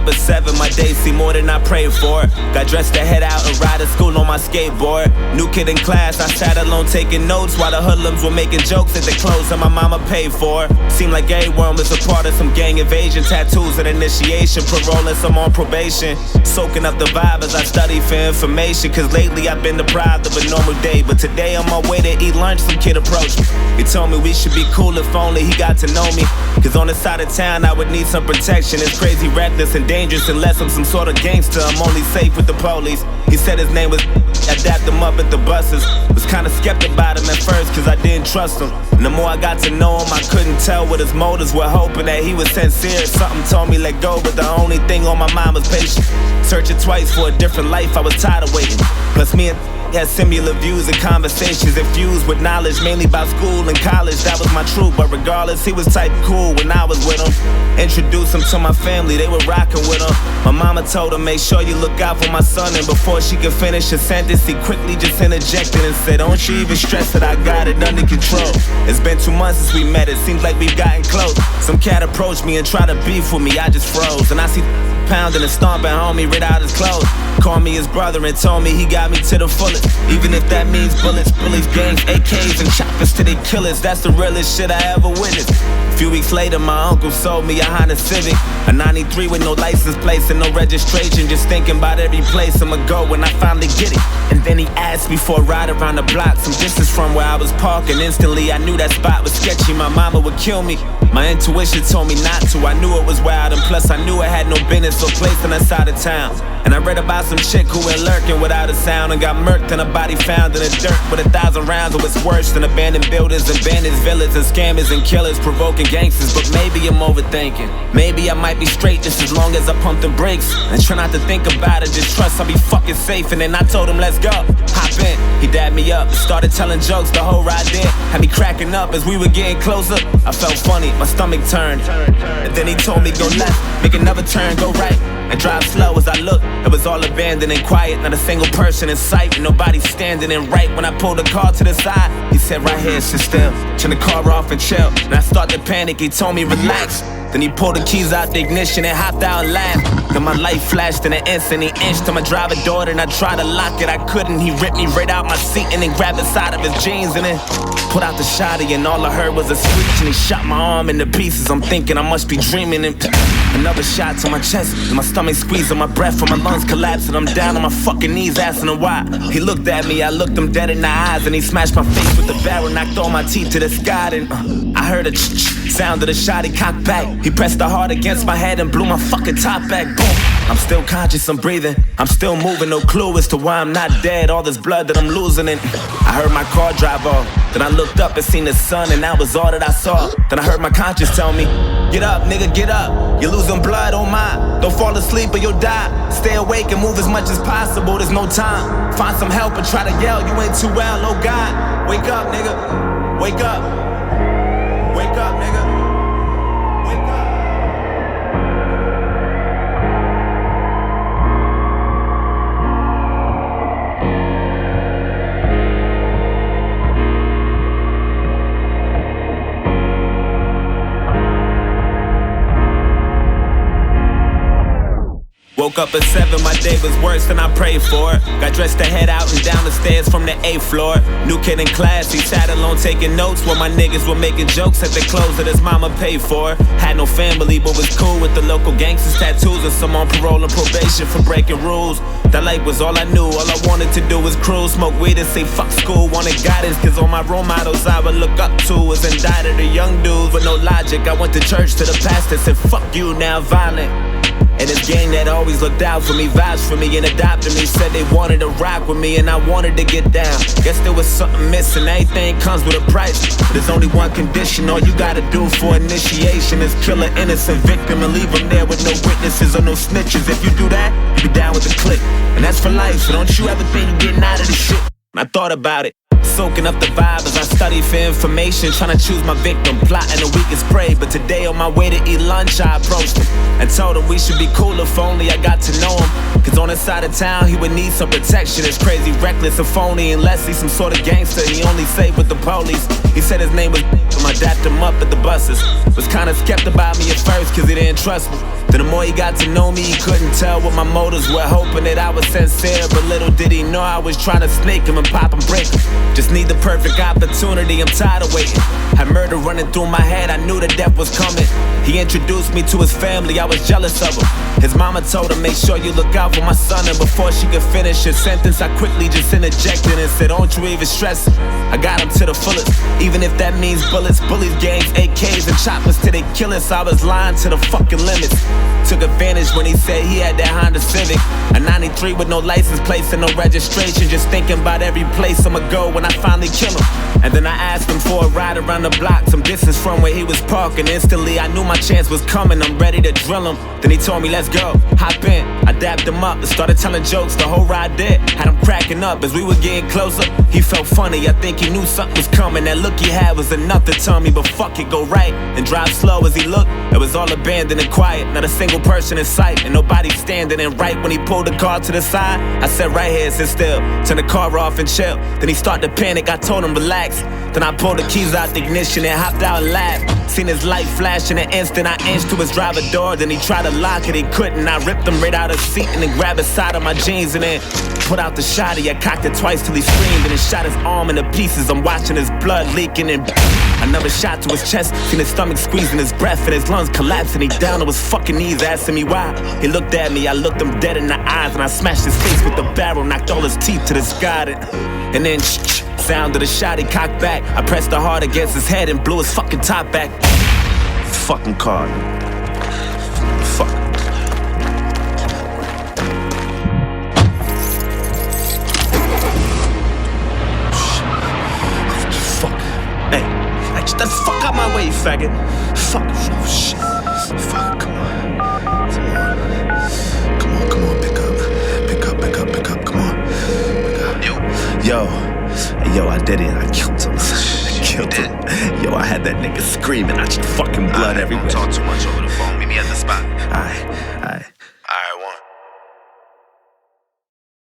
at 7, my days seem more than I prayed for. Got dressed to head out and ride to school on my skateboard. New kid in class, I sat alone taking notes while the hoodlums were making jokes at the clothes that my mama paid for. Seemed like everyone was a part of some gang invasion. Tattoos and initiation, parole and some on probation. Soaking up the vibe as I study for information, cause lately I've been deprived of a normal day. But today on my way to eat lunch, some kid approached me. He told me we should be cool if only he got to know me, cause on the side of town I would need some protection. It's crazy, reckless and dangerous unless I'm some sort of gangster. I'm only safe with the police. He said his name was I dapped him up at the buses. Was kinda skeptic about him at first cause I didn't trust him. And the more I got to know him, I couldn't tell what his motives were, hoping that he was sincere. Something told me let go, but the only thing on my mind was patience. Searching twice for a different life, I was tired of waiting. Plus me and had similar views and conversations infused with knowledge, mainly about school and college. That was my truth, but regardless, he was type cool when I was with him. Introduced him to my family, they were rocking with him. My mama told him, make sure you look out for my son. And before she could finish her sentence, he quickly just interjected and said, don't you even stress that I got it under control. It's been 2 months since we met, it seems like we've gotten close. Some cat approached me and tried to beef with me, I just froze. And I see pounding and stomping homie right out his clothes. Called me his brother and told me he got me to the fullest. Even if that means bullets, bullies, gangs, AKs, and choppers to their killers. That's the realest shit I ever witnessed. A few weeks later, my uncle sold me a Honda Civic, a 93 with no license plates and no registration. Just thinking about every place I'ma go when I finally get it. And then he asked me for a ride around the block, some distance from where I was parking. Instantly, I knew that spot was sketchy. My mama would kill me. My intuition told me not to. I knew it was wild, and plus I knew it had no business or place on that side of town. And I read about some chick who went lurking without a sound and got murked and her body found in the dirt with 1,000 rounds. It was worse than abandoned buildings, abandoned villas, and scammers and killers provoking gangsters. But maybe I'm overthinking. Maybe I might be straight just as long as I pump the brakes and try not to think about it. Just trust I'll be fucking safe. And then I told him, let's go. Hop in. He dabbed me up, started telling jokes the whole ride there. Had me cracking up as we were getting closer. I felt funny, my stomach turned. And then he told me go left, make another turn, go right, and drive slow. As I looked, it was all abandoned and quiet, not a single person in sight, and nobody standing. And right when I pulled the car to the side, he said right here, sit still, turn the car off and chill. And I started to panic, he told me relax. Then he pulled the keys out the ignition and hopped out and laughed. Then my light flashed in an instant. He inched to my driver door and I tried to lock it, I couldn't. He ripped me right out my seat and then grabbed the side of his jeans and then put out the shotty, and all I heard was a screech, and he shot my arm into pieces. I'm thinking I must be dreaming, and another shot to my chest, and my stomach squeezing, my breath from my lungs collapsing. I'm down on my fucking knees asking him why. He looked at me, I looked him dead in the eyes, and he smashed my face with the barrel, knocked all my teeth to the sky. And I heard a sound of the shot, he cocked back. He pressed the heart against my head and blew my fucking top back. Boom. I'm still conscious, I'm breathing, I'm still moving, no clue as to why I'm not dead. All this blood that I'm losing, and I heard my car drive off. Then I looked up and seen the sun, and that was all that I saw. Then I heard my conscience tell me, get up, nigga, get up. You're losing blood, oh my. Don't fall asleep or you'll die. Stay awake and move as much as possible, there's no time. Find some help and try to yell, you ain't too well, oh God. Wake up, nigga, wake up. Wake up, nigga. Woke up at 7, my day was worse than I prayed for. Got dressed to head out and down the stairs from the 8th floor. New kid in class, he sat alone taking notes while my niggas were making jokes at the clothes that his mama paid for. Had no family but was cool with the local gangsters, tattoos, and some on parole and probation for breaking rules. That life was all I knew, all I wanted to do was cruise, smoke weed and say fuck school. Wanted guidance cause all my role models I would look up to was indicted, the young dudes with no logic. I went to church to the pastor, said fuck you, now violent. And this gang that always looked out for me, vouched for me and adopted me, said they wanted to rock with me and I wanted to get down. Guess there was something missing, everything comes with a price. But there's only one condition, all you gotta do for initiation is kill an innocent victim and leave them there with no witnesses or no snitches. If you do that, you be down with the clique. And that's for life, so don't you ever think you're getting out of this shit. I thought about it, soaking up the vibe as I study for information, trying to choose my victim, plotting the weakest prey. But today on my way to eat lunch, I approached him and told him we should be cool if only I got to know him. Cause on his side of town, he would need some protection. It's crazy, reckless, and phony, unless he's some sort of gangster. He only safe with the police. He said his name was I dapped him up at the buses. Was kinda skeptic about me at first cause he didn't trust me. Then the more he got to know me, he couldn't tell what my motives were, hoping that I was sincere. But little did he know I was trying to snake him and pop and break him. Just need the perfect opportunity, I'm tired of waiting. Had murder running through my head, I knew that death was coming. He introduced me to his family, I was jealous of him. His mama told him, make sure you look out for my son. And before she could finish her sentence, I quickly just interjected and said, don't you even stress it. I got him to the fullest, even if that means bullets, bullies, gangs, AKs, and choppers till they kill us. I was lying to the fucking limits. Took advantage when he said he had that Honda Civic, a 93 with no license plates and no registration. Just thinking about every place I'ma go when I finally kill him. And then I asked him for a ride around the block, some distance from where he was parking. Instantly I knew my chance was coming, I'm ready to drill him. Then he told me, let's go, hop in. I dapped him up and started telling jokes, the whole ride did. Had him cracking up as we were getting closer. He felt funny, I think he knew something was coming. That look he had was enough to tell me, but fuck it, go right and drive slow. As he looked, it was all abandoned and quiet, not a single person in sight, and nobody standing. And right when he pulled the car to the side, I said right here, sit still, turn the car off and chill. Then he started to panic, I told him relax. Then I pulled the keys out the ignition and hopped out and laughed. Seen his light flash in an instant, I inched to his driver door. Then he tried to lock it, he couldn't. I ripped him right out of the seat and then grabbed the side of my jeans and then put out the shotty. I cocked it twice till he screamed and then shot his arm into pieces. I'm watching his blood leaking and another shot to his chest. Seen his stomach squeezing his breath and his lungs collapsing. He down on his fucking knees asking me why. He looked at me, I looked him dead in the eyes and I smashed his face with the barrel, knocked all his teeth to the sky. And then sound of the shot, he cocked back. I pressed the hard against his head and blew his fucking top back. Fucking car. Fuck. Fuck. Hey, get the fuck out my way, you faggot. Fuck. Oh shit. Fuck, come on. Come on, pick up, come on. Yo, I did it. I killed him. Yo, I had that nigga screaming. I just fucking blood everywhere. Don't talk too much over the phone. Meet me at the spot. Alright.